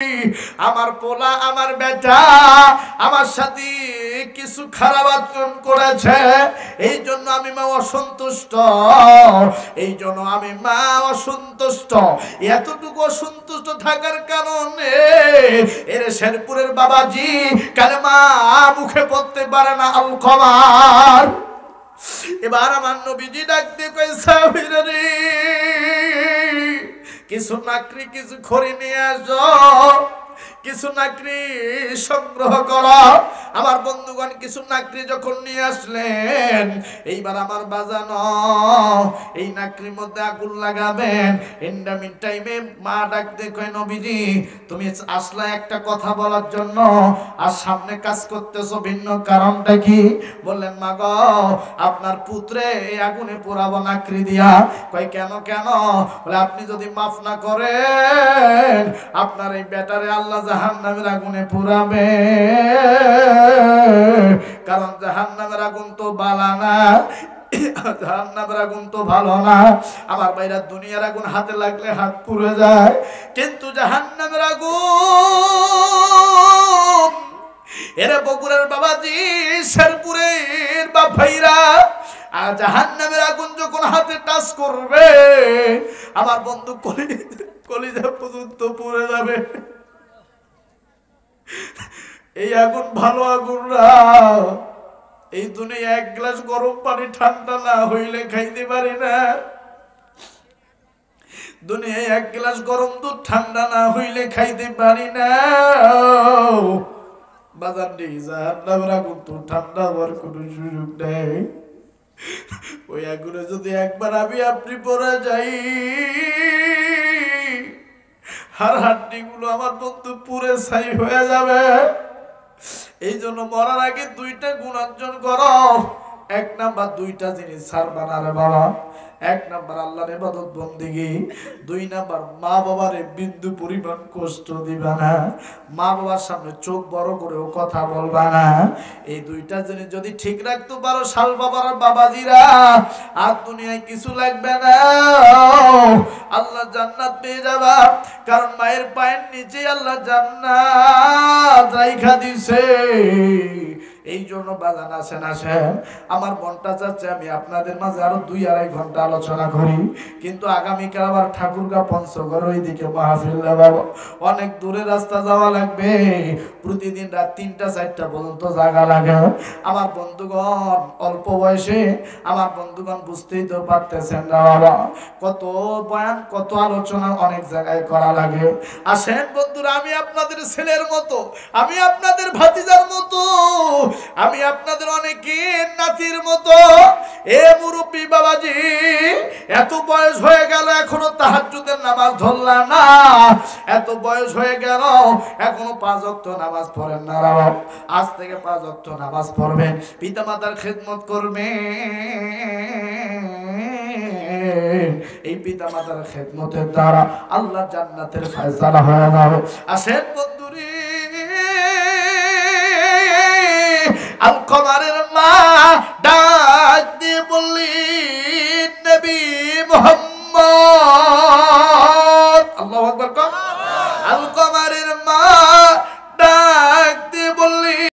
আমার পোলা আমার বেটা আমার সাথে কিছু খারাপ আচরণ করেছে, এই জন্য আমি মা অসন্তুষ্ট, এই জন্য আমি মা অসন্তুষ্ট। এতটুকু অসন্তুষ্ট থাকার কারণে এর শেরপুরের বাবাজি কালেমা মুখে পড়তে পারে না। আলকমার এবার আমার নবীজি ডাক দিয়ে কই সাহাবীরা রে, কিছু নাকড়ি কিছু খড়ি নিয়ে আসো, কিছু নাকড়ি সংগ্রহ করো। আমার বন্ধুগণ কিছু নাকড়ি যখন নিয়ে আসলেন, এইবার আমার বাজানো এই নাকড়ির মধ্যে আগুন লাগাবেন। ইন্ডামিন টাইমে মা ডাক দিয়ে কয় নবীজি তুমি আসলে একটা কথা বলার জন্য, আর সামনে কাজ করতেছো ভিন্ন কারণটা কি? বললেন মা গো আপনার পুত্রে এই আগুনে পোড়াবো নাকড়ি দিয়া। কয় কেন কেন? বলে আপনি যদি মাফ না করেন আপনার এই বেটারে আল্লাহ জাহান্নামের আগুনে পোড়াবে, কারণ জাহান্নামের আগুন তো বালা না, জাহান্নামের আগুন তো ভালো না। আমার ভাইরা দুনিয়ার আগুন হাতে লাগলে হাত পুড়ে যায়, কিন্তু জাহান্নামের আগুন এরে বগুড়ার বাবাজি শেরপুরের বাপ ভাইরা, আর জাহান্নামের আগুন যখন হাতে টাচ করবে আমার বন্ধু কলিজা পর্যন্ত পুড়ে যাবে। এই আগুন ভালো আগুন না। এই দুনিয়া এক গ্লাস গরম পানি ঠান্ডা না হইলে খাইতে পারি না, দুনিয়ায় এক গ্লাস গরম দুধ ঠান্ডা না হইলে খাইতে পারি না। বাজার নেই জাহান্নামের আগুন তো ঠান্ডা হওয়ার কোনো সুযোগ নেই। ওই আগুনে যদি একবার আমি আপনি পড়ে যাই, হাড় হাড্ডি গুলো আমার বন্ধু পুরে ছাই হয়ে যাবে। এই জন্য মরার আগে দুইটা গুণ অর্জন করো। এক নাম্বার দুইটা জিনিস ছাড়বা না রে বাবা। এক নাম্বার আল্লাহর ইবাদত বন্দেগী, দুই নাম্বার মা বাবারে বিন্দু পরিমাণ কষ্ট দিবা না, মা বাবার সামনে চোখ বড় করেও কথা বলবা না। এই দুইটা জিনিস যদি ঠিক রাখতে পারো শাল বাবার বাবাজিরা, আর দুনিয়ায় কিছু লাগবে না, আল্লাহ জান্নাত পেয়ে যাবা। কারণ মায়ের পায়ের নিচে আল্লাহ জান্নাত রাইখা দিছে। এই জন্য বাজান আসেন আসেন, আমার মনটা চাচ্ছে আমি আপনাদের মাঝে আরো 2-2.5 ঘন্টা আলোচনা করি, কিন্তু আগামীকাল আবার ঠাকুরগাঁ পঞ্চগড় ওইদিকে মাহফিল দেবো, অনেক দূরে রাস্তা যাওয়া লাগবে, প্রতিদিন রাত 3টা-4টা পর্যন্ত জাগা লাগে। আমার বন্ধুগণ অল্প বয়সে আমার বন্ধুগণ বুঝতেই তো পারতেছেন না বাবা, কত বয়ান কত আলোচনা অনেক জায়গায় করা লাগে। আসেন বন্ধুরা, আমি আপনাদের ছেলের মতো, আমি আপনাদের ভাতিজার মতো, আমি আপনাদের অনেকের নাতির মতো। এ মুরব্বী বাবাজি এত বয়স হয়ে গেল এখনো তাহাজ্জুদের নামাজ ধরলাম না, এত বয়স হয়ে গেল এখনো 5 ওয়াক্ত নামাজ পড়েন না। আজ থেকে 5 ওয়াক্ত নামাজ পড়বেন, পিতামাতার খেদমত করবেন। এই পিতামাতার খেদমতের দ্বারা আল্লাহ জান্নাতের ফয়সালা হয়ে যাবে। আসেন বন্ধুরে, আলকমারের মা